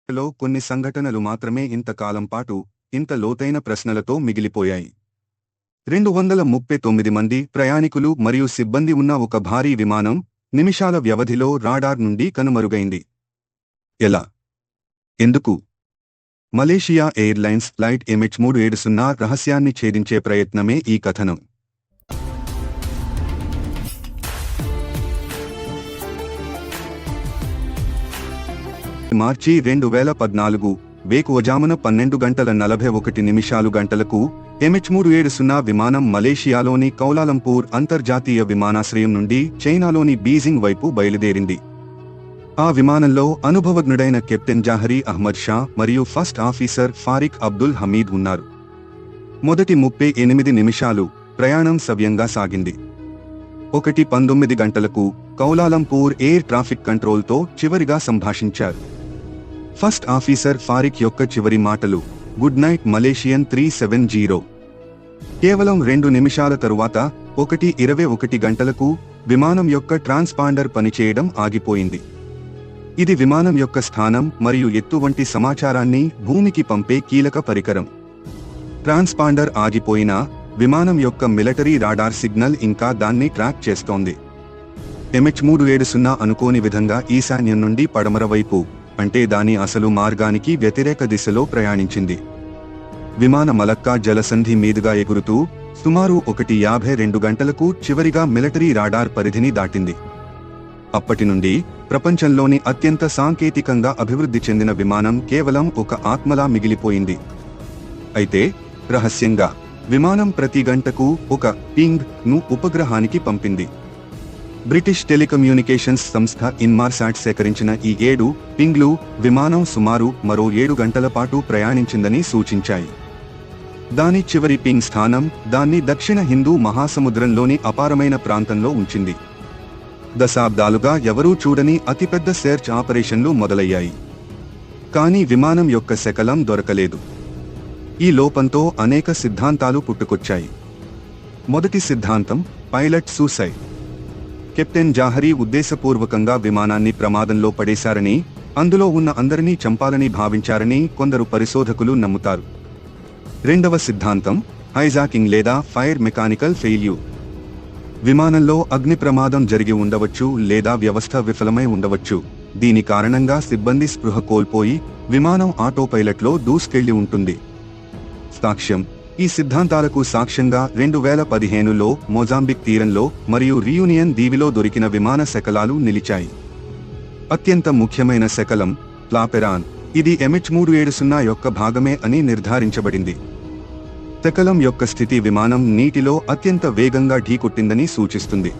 లో కొన్ని సంఘటనలు మాత్రమే ఇంతకాలం పాటు ఇంత లోతైన ప్రశ్నలతో మిగిలిపోయాయి. 239 మంది ప్రయాణికులు మరియు సిబ్బంది ఉన్న ఒక భారీ విమానం నిమిషాల వ్యవధిలో రాడార్ నుండి కనుమరుగైంది. ఎలా? ఎందుకు? మలేషియా ఎయిర్లైన్స్ ఫ్లైట్ MH370 రహస్యాన్ని ఛేదించే ప్రయత్నమే ఈ కథనం. మార్చి 2014 వేకువజామున 12:41 గంటలకు MH370 విమానం మలేషియాలోని కౌలాలంపూర్ అంతర్జాతీయ విమానాశ్రయం నుండి చైనాలోని బీజింగ్ వైపు బయలుదేరింది. ఆ విమానంలో అనుభవజ్ఞుడైన కెప్టెన్ జాహరీ అహ్మద్ షా మరియు ఫస్ట్ ఆఫీసర్ ఫారిక్ అబ్దుల్ హమీద్ ఉన్నారు. మొదటి 38 నిమిషాలు ప్రయాణం సవ్యంగా సాగింది. 1:19 గంటలకు కౌలాలంపూర్ ఎయిర్ ట్రాఫిక్ కంట్రోల్తో చివరిగా సంభాషించారు. ఫస్ట్ ఆఫీసర్ ఫారిక్ యొక్క చివరి మాటలు, గుడ్ నైట్ మలేషియన్ 370. కేవలం 2 నిమిషాల తరువాత 1:21 గంటలకు విమానం యొక్క ట్రాన్స్పాండర్ పనిచేయడం ఆగిపోయింది. ఇది విమానం యొక్క స్థానం మరియు ఎత్తు వంటి సమాచారాన్ని భూమికి పంపే కీలక పరికరం. ట్రాన్స్పాండర్ ఆగిపోయినా విమానం యొక్క మిలిటరీ రాడార్ సిగ్నల్ ఇంకా దాన్ని ట్రాక్ చేస్తోంది. MH370 అనుకోని విధంగా ఈశాన్యం నుండి పడమర వైపు, అంటే దాని అసలు మార్గానికి వ్యతిరేక దిశలో ప్రయాణించింది. విమాన మలక్కా జలసంధి మీదుగా ఎగురుతూ సుమారు 1:52 గంటలకు చివరిగా మిలిటరీ రాడార్ పరిధిని దాటింది. అప్పటి నుండి ప్రపంచంలోని అత్యంత సాంకేతికంగా అభివృద్ధి చెందిన విమానం కేవలం ఒక ఆత్మలా మిగిలిపోయింది. అయితే రహస్యంగా విమానం ప్రతి గంటకు ఒక పింగ్ ను ఉపగ్రహానికి పంపింది. బ్రిటిష్ టెలికమ్యూనికేషన్స్ సంస్థ ఇన్మార్సాట్ సేకరించిన ఈ 7 పింగ్లు విమానం సుమారు మరో 7 గంటల పాటు ప్రయాణించిందని సూచించాయి. దాని చివరి పింగ్ స్థానం దాన్ని దక్షిణ హిందూ మహాసముద్రంలోని అపారమైన ప్రాంతంలో ఉంచింది. దశాబ్దాలుగా ఎవరూ చూడని అతిపెద్ద సెర్చ్ ఆపరేషన్లు మొదలయ్యాయి. కానీ విమానం యొక్క శకలం దొరకలేదు. ఈ లోపంతో అనేక సిద్ధాంతాలు పుట్టుకొచ్చాయి. మొదటి సిద్ధాంతం, పైలట్ సూసైడ్. కెప్టెన్ జాహరీ ఉద్దేశపూర్వకంగా విమానాన్ని ప్రమాదంలో పడేశారని, అందులో ఉన్న అందరినీ చంపాలని భావించారని కొందరు పరిశోధకులు నమ్ముతారు. రెండవ సిద్ధాంతం, హైజాకింగ్ లేదా ఫైర్ మెకానికల్ ఫెయిల్యూర్. విమానంలో అగ్ని ప్రమాదం జరిగి ఉండవచ్చు లేదా వ్యవస్థ విఫలమై ఉండవచ్చు. దీని కారణంగా సిబ్బంది స్పృహ కోల్పోయి విమానం ఆటోపైలట్లో దూసుకెళ్లి ఉంటుంది. సాక్ష్యం, ఈ సిద్ధాంతాలకు సాక్ష్యంగా 2015లో మొజాంబిక్ తీరంలో మరియు రియూనియన్ దీవిలో దొరికిన విమాన శకలాలు నిలిచాయి. అత్యంత ముఖ్యమైన శకలం ప్లాపెరాన్. ఇది MH370 యొక్క భాగమే అని నిర్ధారించబడింది. శకలం యొక్క స్థితి విమానం నీటిలో అత్యంత వేగంగా ఢీకొట్టిందని సూచిస్తుంది.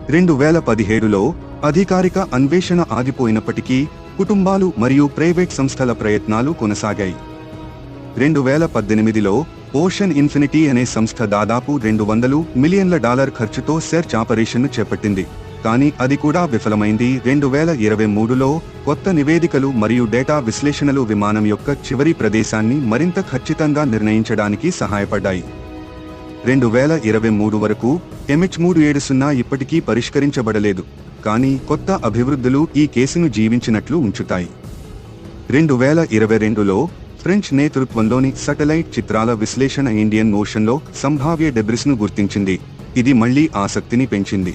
2017లో అధికారిక అన్వేషణ ఆగిపోయినప్పటికీ కుటుంబాలు మరియు ప్రైవేట్ సంస్థల ప్రయత్నాలు కొనసాగాయి. 2018లో ఓషన్ ఇన్ఫినిటీ అనే సంస్థ దాదాపు $200 మిలియన్ల ఖర్చుతో సెర్చ్ ఆపరేషన్ను చేపట్టింది. కానీ అది కూడా విఫలమైంది. 2023లో కొత్త నివేదికలు మరియు డేటా విశ్లేషణలు విమానం యొక్క చివరి ప్రదేశాన్ని మరింత ఖచ్చితంగా నిర్ణయించడానికి సహాయపడ్డాయి. 2023 వరకు MH370 ఇప్పటికీ పరిష్కరించబడలేదు, కానీ కొత్త అభివృద్ధులు ఈ కేసును జీవించినట్లు ఉంచుతాయి. 2022లో ఫ్రెంచ్ నేతృత్వంలోని శాటిలైట్ చిత్రాల విశ్లేషణ ఇండియన్ ఓషన్లో సంభావ్య డెబ్రిస్ను గుర్తించింది. ఇది మళ్లీ ఆసక్తిని పెంచింది.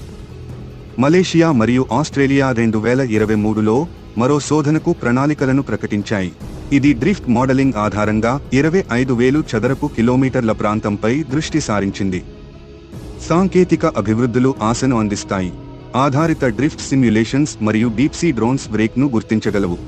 మలేషియా మరియు ఆస్ట్రేలియా 2023లో మరో శోధనకు ప్రణాళికలను ప్రకటించాయి. ఇది డ్రిఫ్ట్ మోడలింగ్ ఆధారంగా 25,000 చదరపు కిలోమీటర్ల ప్రాంతంపై దృష్టి సారించింది. సాంకేతిక అభివృద్ధులు ఆశను అందిస్తాయి. ఆధారిత డ్రిఫ్ట్ సిమ్యులేషన్స్ మరియు డీప్సీ డ్రోన్స్ బ్రేక్ను గుర్తించగలవు.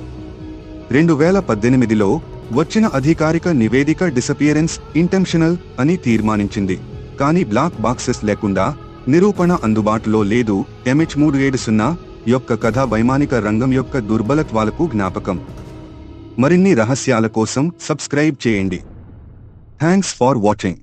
2018లో వచ్చిన అధికారిక నివేదిక డిసపియరెన్స్ ఇంటెన్షనల్ అని తీర్మానించింది, కానీ బ్లాక్ బాక్సెస్ లేకుండా నిరూపణ అందుబాటులో లేదు. MH370 యొక్క కథ వైమానిక రంగం యొక్క దుర్బలత్వాలకు జ్ఞాపకం. మరిన్ని రహస్యాల కోసం సబ్స్క్రైబ్ చేయండి. Thanks for watching.